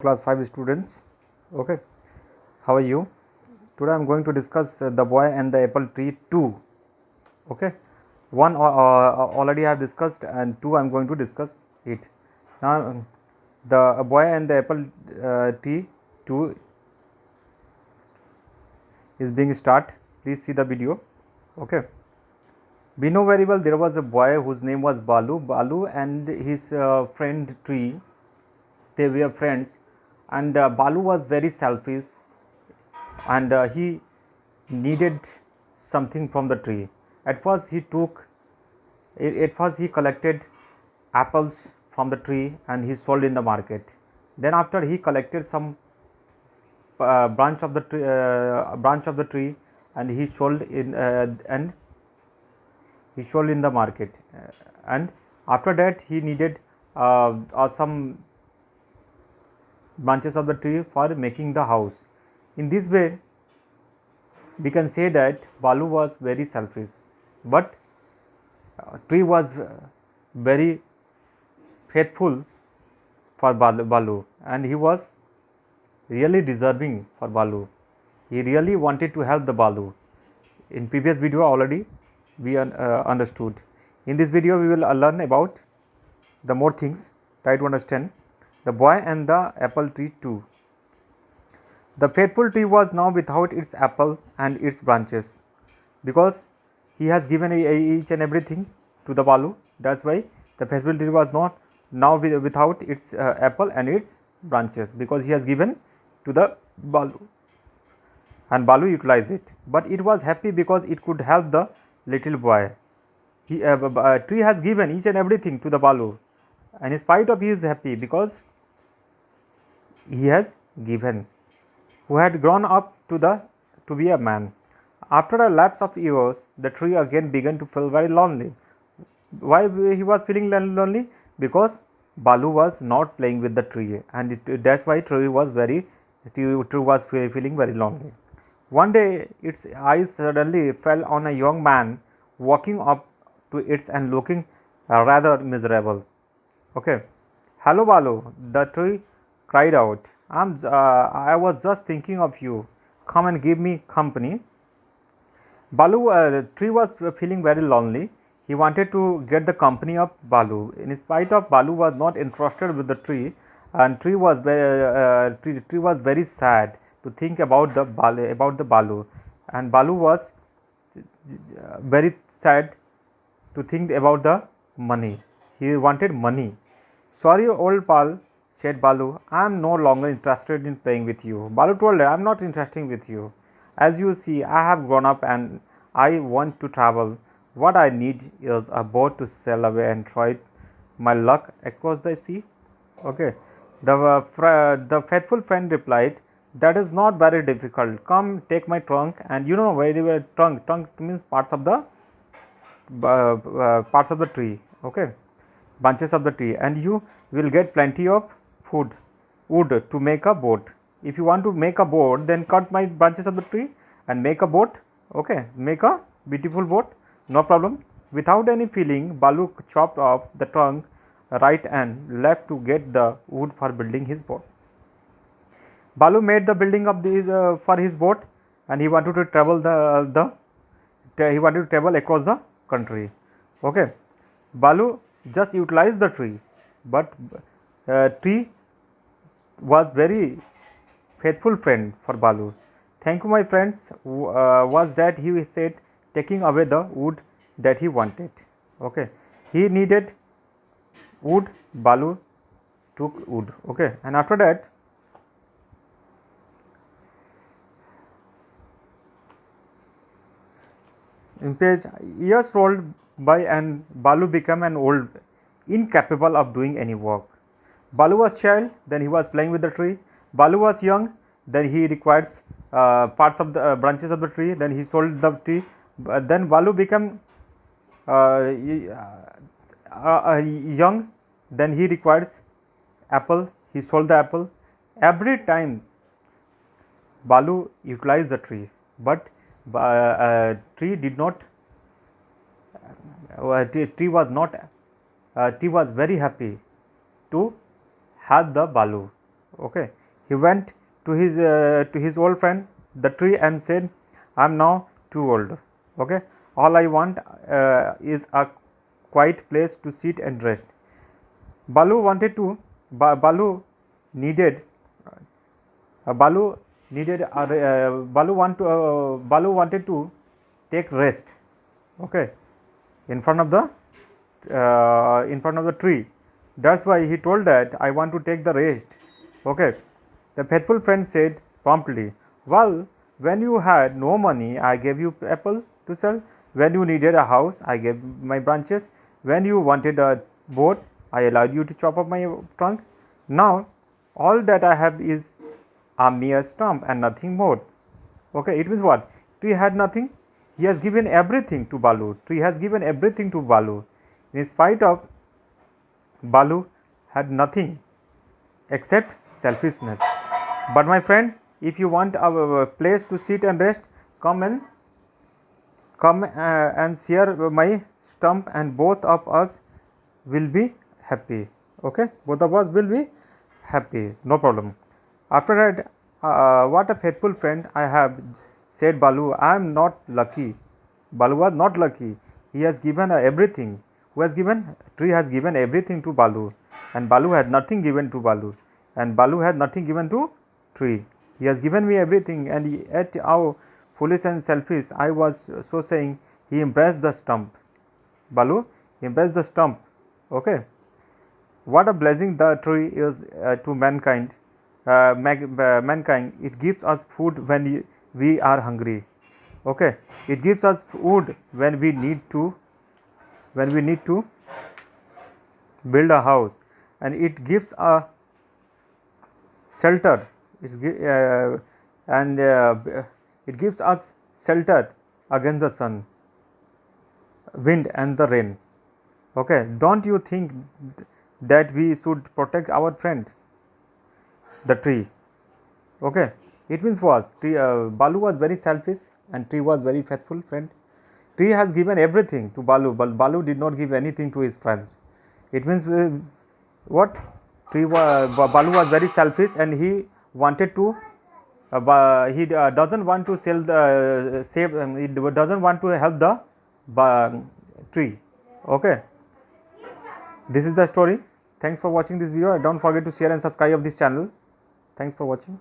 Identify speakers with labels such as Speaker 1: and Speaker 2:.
Speaker 1: Class 5 students. Okay, how are you? Today I am going to discuss The Boy and the Apple Tree 2. Okay, one already I have discussed, and 2 I am going to discuss it. Now, The Boy and the Apple Tree 2 is being start. Please see the video. Okay, we know very well there was a boy whose name was Balu. Balu and his friend Tree, they were friends, and Balu was very selfish, and he needed something from the tree. At first he took at first he collected apples from the tree and he sold in the market. Then after he collected some branch of the tree, and he sold in the market. And after that he needed some branches of the tree for making the house. In this way we can say that Balu was very selfish, but Tree was very faithful for Balu, and he was really deserving for Balu. He really wanted to help the Balu. In previous video already we understood. In this video we will learn about the more things. Try to understand The Boy and the Apple Tree 2. The faithful tree was now without its apple and its branches, because he has given each and everything to the Balu. That's why the faithful tree was not now without its apple and its branches, because he has given to the Balu, and Balu utilized it. But it was happy because it could help the little boy. Tree has given each and everything to the Balu, and in spite of he is happy because he has given, who had grown up to be a man. After a lapse of years, the tree again began to feel very lonely. Why he was feeling lonely? Because Balu was not playing with the tree, and that's why tree was feeling very lonely. One day, its eyes suddenly fell on a young man walking up to it and looking rather miserable. Okay, hello Balu, the tree cried out. I was just thinking of you. Come and give me company. Tree was feeling very lonely. He wanted to get the company of Balu. In spite of Balu was not interested with the tree, and tree was very sad to think about the Balu, and Balu was very sad to think about the money. He wanted money. Sorry, old pal, said Balu. I am no longer interested in playing with you. Balu told her, I am not interested with you. As you see, I have grown up and I want to travel. What I need is a boat to sail away and try my luck across the sea. Okay. The faithful friend replied, that is not very difficult. Come, take my trunk, and you know very well trunk. Trunk means parts of the tree. Okay, branches of the tree, and you will get plenty of wood to make a boat. If you want to make a boat, then cut my branches of the tree and make a boat. Okay, make a beautiful boat, no problem. Without any feeling, Balu chopped off the trunk right and left to get the wood for building his boat. Balu made the building of for his boat, and he wanted to travel he wanted to travel across the country. Okay, Balu just utilized the tree, but tree was very faithful friend for Balu. Thank you, my friends. Was that he said, taking away the wood that he wanted. Okay, he needed wood. Balu took wood. Okay, and after that, in page, years rolled by and Balu became an old, incapable of doing any work. Balu was child, then he was playing with the tree. Balu was young, then he requires parts of the branches of the tree, then he sold the tree. Then Balu became young, then he requires apple, he sold the apple. Every time Balu utilized the tree, but tree did not tree was very happy to help the Balu. Okay, he went to his old friend the tree and said, I am now too old. Okay, all I want is a quiet place to sit and rest. Balu wanted to Balu needed Balu needed Balu wanted to take rest. Okay, in front of the tree. That's why he told that I want to take the rest. Okay, the faithful friend said promptly, well, when you had no money, I gave you apple to sell. When you needed a house, I gave my branches. When you wanted a boat, I allowed you to chop up my trunk. Now all that I have is a mere stump and nothing more. Okay, it means what? Tree had nothing. He has given everything to Balu. Tree has given everything to Balu. In spite of Balu had nothing except selfishness. But my friend, if you want a place to sit and rest, come and share my stump, and both of us will be happy. Okay, both of us will be happy. No problem. After that, what a faithful friend I have, said Balu. I am not lucky. Balu was not lucky. He has given everything. Who has given? Tree has given everything to Balu, and Balu had nothing given to Balu, and Balu had nothing given to Tree. He has given me everything, and yet how foolish and selfish I was. So saying, he embraced the stump. Balu embraced the stump. Okay. What a blessing the tree is to mankind. Mankind, it gives us food when we are hungry. Okay, it gives us food when we need to build a house, and it gives a shelter. And it gives us shelter against the sun, wind, and the rain. Okay, don't you think that we should protect our friend, the tree? Okay, it means what? Balu was very selfish, and Tree was very faithful friend. Tree has given everything to Balu, but Balu did not give anything to his friends. It means what? Balu was very selfish, and he wanted to. He doesn't want to sell the save. He doesn't want to help the tree. Okay. This is the story. Thanks for watching this video. Don't forget to share and subscribe of this channel. Thanks for watching.